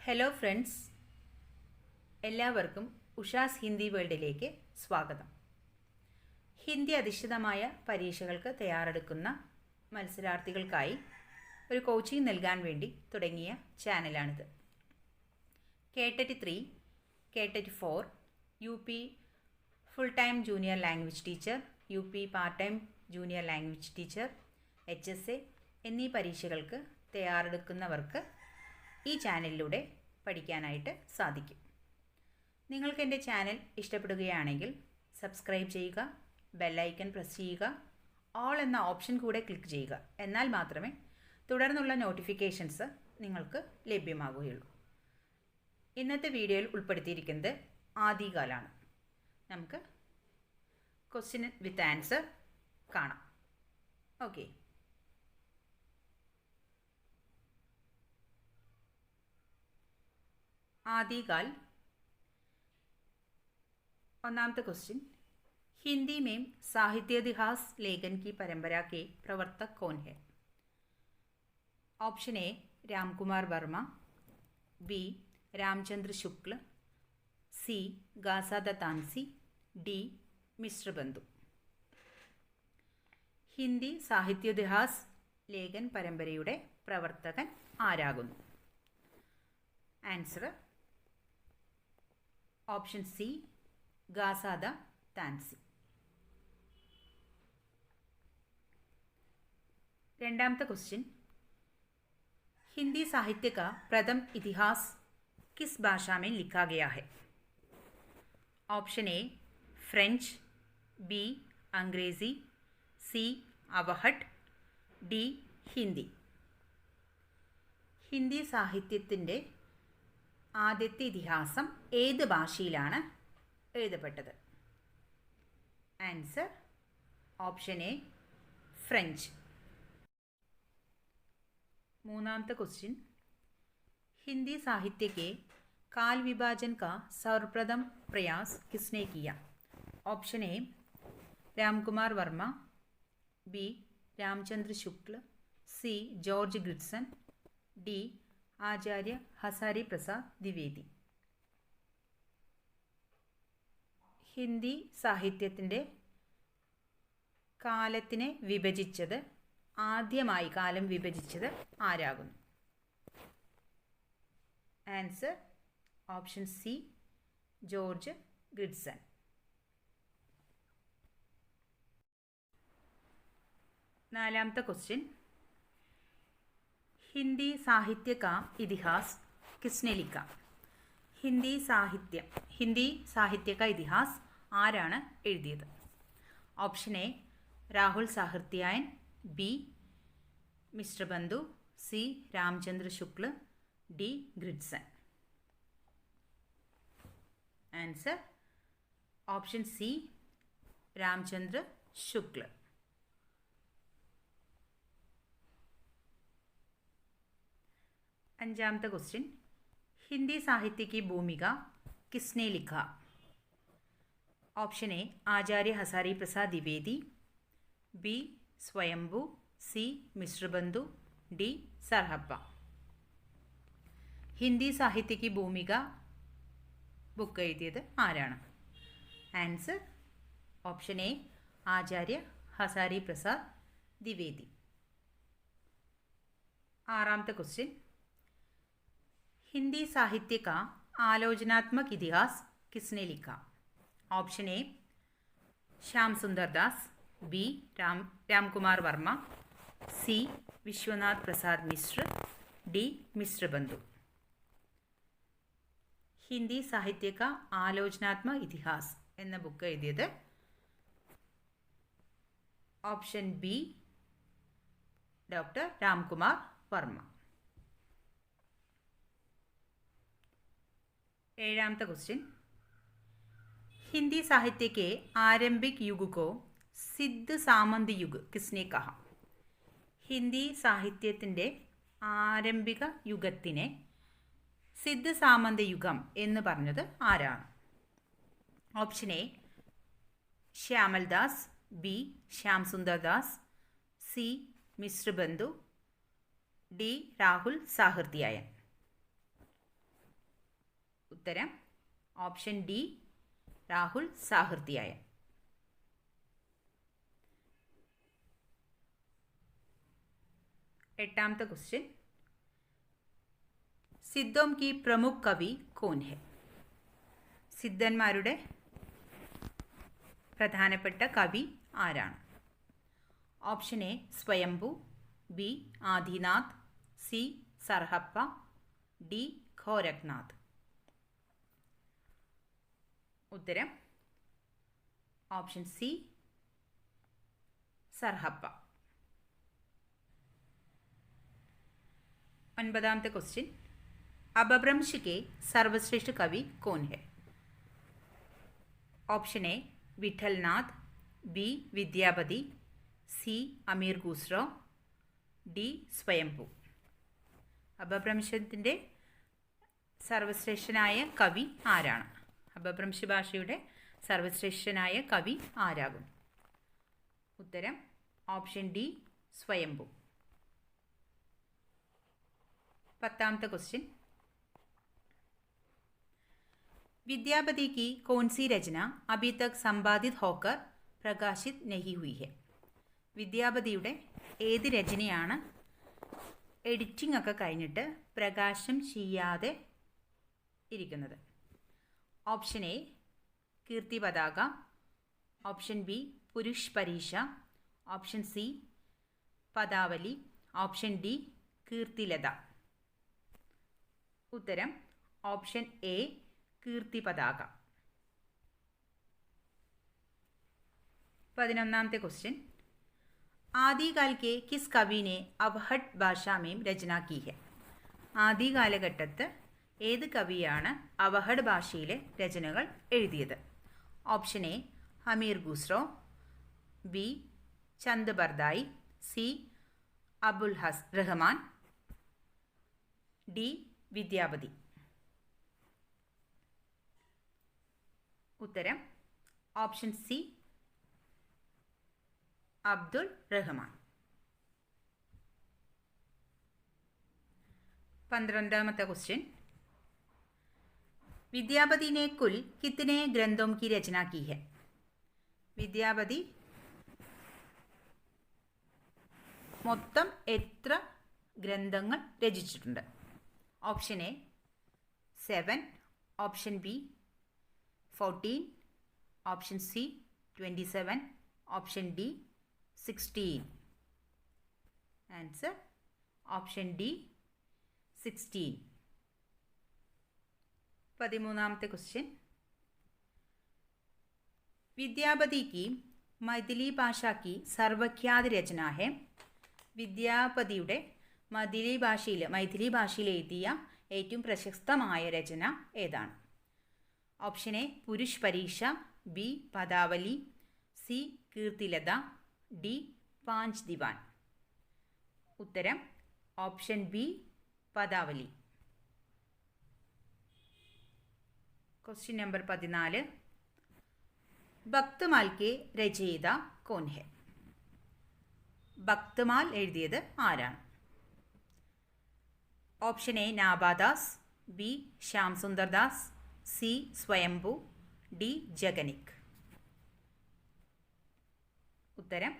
Hello friends, എല്ലാവർക്കും ഉഷാസ് ഹിന്ദി വേൾഡിലേക്ക് സ്വാഗതം. ഹിന്ദി അധിഷ്ഠിതമായ പരീക്ഷകൾക്ക് തയ്യാറെടുക്കുന്ന മത്സരാർത്ഥികൾക്കായി ഒരു കോച്ചിങ് നൽകാൻ വേണ്ടി തുടങ്ങിയ ചാനലാണിത്. കേട്ടറ്റ് 3, കേട്ടറ്റ് 4, UP full time junior language teacher, UP part time junior language teacher, HSA എന്നീ പരീക്ഷകൾക്ക് തയ്യാറെടുക്കുന്നവർക്ക് ഈ ചാനലിലൂടെ പഠിക്കാനായിട്ട് സാധിക്കും. നിങ്ങൾക്ക് എൻ്റെ ചാനൽ ഇഷ്ടപ്പെടുകയാണെങ്കിൽ സബ്സ്ക്രൈബ് ചെയ്യുക, ബെല്ലൈക്കൺ പ്രസ് ചെയ്യുക, ഓൾ എന്ന ഓപ്ഷൻ കൂടെ ക്ലിക്ക് ചെയ്യുക. എന്നാൽ മാത്രമേ തുടർന്നുള്ള നോട്ടിഫിക്കേഷൻസ് നിങ്ങൾക്ക് ലഭ്യമാകുകയുള്ളൂ. ഇന്നത്തെ വീഡിയോയിൽ ഉൾപ്പെടുത്തിയിരിക്കുന്നത് ആദികാലാണ്. നമുക്ക് ക്വസ്റ്റ്യൻ വിത്ത് ആൻസർ കാണാം. ഓക്കെ, आदिकाल. ഒന്നാമത്തെ क्वेश्चन, हिंदी में साहित्याधिहास लेखन की परंपरा के प्रवर्तक कौन है? Option A Ramkumar Verma, B Ramchandra Shukla, C Garcin de Tassy, D Mishra Bandhu. Hindi സാഹിത്യോതിഹാസ് ലേഖൻ പരമ്പരയുടെ പ്രവർത്തകൻ ആരാകുന്നു? Answer option C Garcin de Tassy. രണ്ടാമത്തെ क्वेश्चन, हिंदी साहित्य का प्रथम इतिहास किस भाषा में लिखा गया है? ऑप्शन ए फ्रेंच, बी अंग्रेजी, सी അവഹട്ട്, ഡി ഹിന്ദി. ഹിന്ദി സാഹിത്യത്തിൻ്റെ ആദ്യത്തെ ഇതിഹാസം ഏത് ഭാഷയിലാണ് എഴുതപ്പെട്ടത്? Answer option A French. മൂന്നാമത്തെ क्वेश्चन, हिंदी साहित्य के काल विभाजन का सर्वप्रथम प्रयास किसने किया? Option A Ramkumar Verma, B Ramchandra Shukla, C George Grierson, D Acharya Hazari Prasad Dwivedi. Hindi സാഹിത്യത്തിൻ്റെ കാലത്തിനെ വിഭജിച്ചത്, ആദ്യമായി കാലം വിഭജിച്ചത് ആരാകുന്നു? Answer option C George Grierson. നാലാമത്തെ क्वेश्चन, हिंदी साहित्य का इतिहास किसने लिखा? ഹിന്ദി സാഹിത്യ का इतिहास ആരാണ് എഴുതിയത്? Option A Rahul Sankrityayan, B Mishra Bandhu, C Ramchandra Shukla, D Grierson. Answer option C Ramchandra Shukla. അഞ്ചാമത്തെ क्वेश्चन, हिंदी साहित्य की भूमिका किसने लिखा? Option A Acharya Hazari Prasad Dwivedi, B Swayambhu, C मिश्र बंधु, डी सरहप्प. ഹിന്ദി സാഹിത്യ की ഭൂമിക ബുക്ക് എഴുതിയത് ആരാണ്? ആൻസർ ഓപ്ഷൻ എ ആചാര്യ ഹസാരി പ്രസാദ് ദ്വിവേദി. ആറാമത്തെ क्वेश्चन, हिंदी साहित्य का आलोचनात्मक इतिहास किसने लिखा? ऑप्शन ए श्याम सुंदर दास, बी रामकुमार वर्मा, सी विश्वनाथ प्रसाद मिश्र, डी मिश्र बंधु. ഹിന്ദി സാഹിത്യ का ആലോചനാത്മക ഇതിഹാസ് എന്ന ബുക്ക് എഴുതിയത് option B doctor Ramkumar Varma. ഏഴാമത്തെ क्वेश्चन, हिंदी साहित्य के आरंभिक युग को सिद्ध सामंत युग किसने कहा? ഹിന്ദി സാഹിത്യത്തിൻ്റെ ആരംഭിക യുഗത്തിനെ സിദ്ധ സാമന്ത യുഗം എന്ന് പറഞ്ഞത് ആരാണ്? Option A Shyamal Das, B Shyam Sundar Das, C Mishra Bandhu, D Rahul Sankrityayan. ഉത്തരം ഓപ്ഷൻ ഡി രാഹുൽ സാഹൃദയായൻ. 8ാമത്തെ ക്വസ്റ്റ്യൻ, സിദ്ധോം കി പ്രമുഖ് കവി കോൻ ഹെ? സിദ്ധന്മാരുടെ പ്രധാനപ്പെട്ട കവി ആരാണ്? Option A Swayambhu, B Adinath, C Sarahapa, D Gorakhnath. ഉത്തരം ഓപ്ഷൻ സി സർഹപ്പ. 9ാമത്തെ ക്വസ്റ്റ്യൻ, अपभ्रंश के सर्वश्रेष्ठ कवि कौन है? Option A Vitthalnath, B Vidyapati, C Amir Khusro, D Swayambhu. അപഭ്രംശത്തിൻ്റെ സർവശ്രേഷ്ഠനായ കവി ആരാണ്? അപഭ്രംശ ഭാഷയുടെ സർവശ്രേഷ്ഠനായ കവി ആരാകും? ഉത്തരം option D Swayambhu. 10ാമത്തെ question, Vidyapati की कौन सी रचना अभी तक संपादित होकर प्रकाशित नहीं हुई है? വിദ്യാപതിയുടെ ഏത് രചനയാണ് എഡിറ്റിംഗ് ഒക്കെ കഴിഞ്ഞിട്ട് പ്രകാശം ചെയ്യാതെ ഇരിക്കുന്നത്? ഓപ്ഷൻ എ കീർത്തി പതാക, ഓപ്ഷൻ ബി പുരുഷ് പരീക്ഷ, ഓപ്ഷൻ സി പദാവലി, ഓപ്ഷൻ ഡി കീർത്തിലത. ഉത്തരം ഓപ്ഷൻ എ കീർത്തി പതാക. 11ാമത്തെ ക്വസ്റ്റ്യൻ, ആദികാൽ के किस कवि ने अवहट ഭാഷാ में രചന की है? ആദി കാലഘട്ടത്ത് ഏത് കവിയാണ് അവഹഡ് ഭാഷയിലെ രചനകൾ എഴുതിയത്? Option A Amir Khusro, B Chand Bardai, C Abul Rahman, D Vidyapati. ഉത്തരം ഓപ്ഷൻ സി അബ്ദുൾ റഹ്മാൻ. 12ാമത്തെ ക്വസ്റ്റ്യൻ, विद्यापति ने कुल कितने ग्रंथों की रचना की है? വിദ്യാപതി മൊത്തം എത്ര ഗ്രന്ഥങ്ങൾ രചിച്ചിട്ടുണ്ട്? Option A 7, option B 14, option C 27, option D 16. Answer option D 16. 13ാമത്തെ ക്വസ്റ്റ്യൻ, विद्यापति की मैथिली भाषा की सर्वख्यात रचना है? വിദ്യാപതിയുടെ മൈഥിലി ഭാഷയിൽ എഴുതിയ ഏറ്റവും പ്രശസ്തമായ രചന ഏതാണ്? ഓപ്ഷൻ എ പുരുഷ് പരീക്ഷ, ബി പദാവലി, സി കീർത്തിലത, ഡി പാഞ്ച് ദിവാൻ. ഉത്തരം option B Padavali. Question number 14, Bhaktamal കെ രചയിത കോൻ ഹെ? ഭക്തമാൽ എഴുതിയത് ആരാണ്? Option A Nabhadas, B Shyam Sundar Das, C Swayambhu, D Jagnik. ഉത്തരം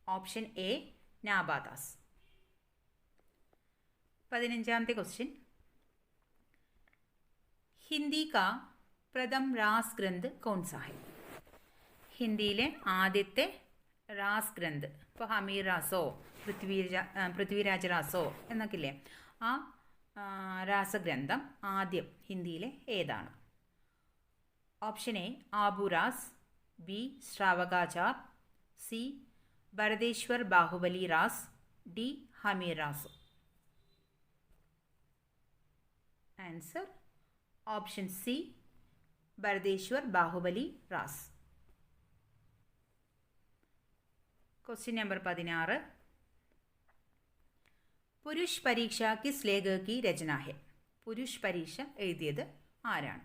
ഓപ്ഷൻ എ നാബാദാസ്. 15ാമത്തെ ക്വസ്റ്റ്യൻ, ഹിന്ദി കാ പ്രഥം രാസ് ഗ്രന്ഥ് കോൺ സാ ഹെ? ഹിന്ദിയിലെ ആദ്യത്തെ രാസ് ഗ്രന്ഥ്, ഇപ്പോൾ ഹമീർ റാസോ പൃഥ്വിരാജ് റാസോ എന്നൊക്കെ ഇല്ലേ, ആ രാസഗ്രന്ഥം ആദ്യം ഹിന്ദിയിലെ ഏതാണ്? Option A Aburas, B Shravakachar, C Bharteshwar Bahubali Ras, D Hammir Raso. Answer option C Bharteshwar Bahubali Ras. Question number 16, Purush Pariksha കിസ് ലേഖക് കി രചന ഹെ? പുരുഷ് പരീക്ഷ എഴുതിയത് ആരാണ്?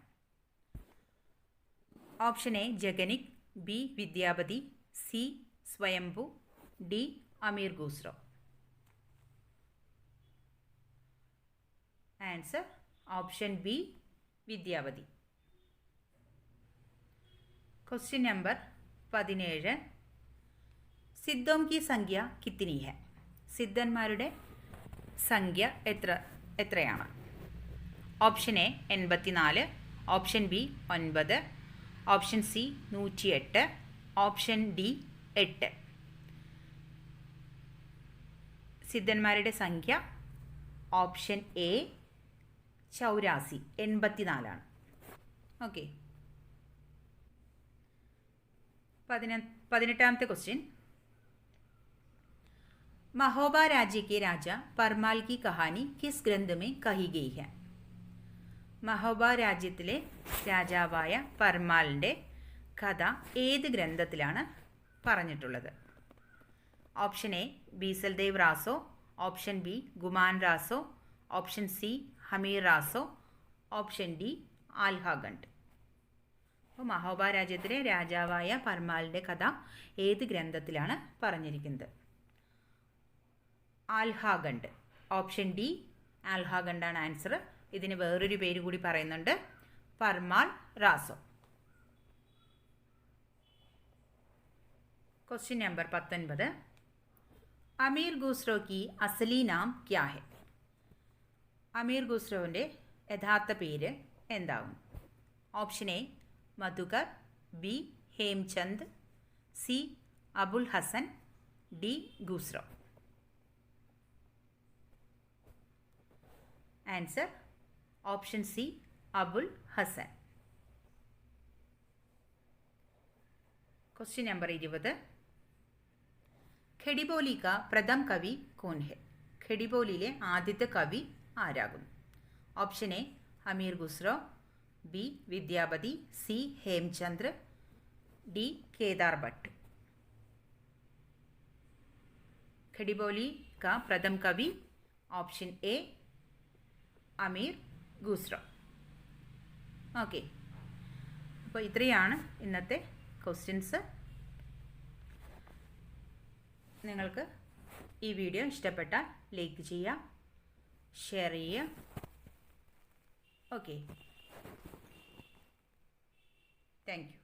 Option A Jagnik, B Vidyapati, C Swayambhu, D Amir Khusro. Answer option B വിദ്യാവതി. Question number 17. സിദ്ധോം കി സംഖ്യ കിത്തനി ഹെ? സിദ്ധന്മാരുടെ സംഖ്യ എത്രയാണ്? Option A 84, option B 9, option C 108, option D 8. സിദ്ധന്മാരുടെ സംഖ്യ ഓപ്ഷൻ എ 84, 84. ഓക്കെ. 18ാമത്തെ ക്വസ്റ്റ്യൻ. महोबा राज्य के राजा परमाल की कहानी किस ग्रंथ में कही गई है? മഹോബ രാജ്യത്തിലെ രാജാവായ പർമാലിൻ്റെ കഥ ഏത് ഗ്രന്ഥത്തിലാണ് പറഞ്ഞിട്ടുള്ളത്? Option A Bisaldev Raso, option B Guman Raso, option C Hammir Raso, option D Alhakhand. അപ്പോൾ മഹോബ രാജ്യത്തിലെ രാജാവായ പർമാലിൻ്റെ കഥ ഏത് ഗ്രന്ഥത്തിലാണ് പറഞ്ഞിരിക്കുന്നത്? ആൽഹാഗണ്ട്. ഓപ്ഷൻ ഡി ആൽഹാഗണ്ടാണ് ആൻസർ. ഇതിന് വേറൊരു പേര് കൂടി പറയുന്നുണ്ട്, പർമാൽ റാസോ. Question number 19. അമീർ ഖുസ്രോ കി അസലി നാം ക്യാ ഹെ? അമീർ ഖുസ്രോവിൻ്റെ യഥാർത്ഥ പേര് എന്താകും? Option A Madhukar, B Hemchand, C Abul Hasan, D Khusro. Answer option C Abul Hasan. Question number 20. Khadiboli का प्रथम कवि कौन है? ഖെഡിബോലിയിലെ ആദ്യത്തെ കവി ആരാകും? Option A Amir Khusro, B Vidyapati, C Hemchandra, D Kedar Bhatt. Khadiboli का प्रथम कवि option A Amir Khusro. Okay. അപ്പോൾ ഇത്രയാണ് ഇന്നത്തെ ക്വസ്റ്റ്യൻസ്. നിങ്ങൾക്ക് ഈ വീഡിയോ ഇഷ്ടപ്പെട്ടാൽ ലൈക്ക് ചെയ്യുക, ഷെയർ ചെയ്യുക. Okay, thank you.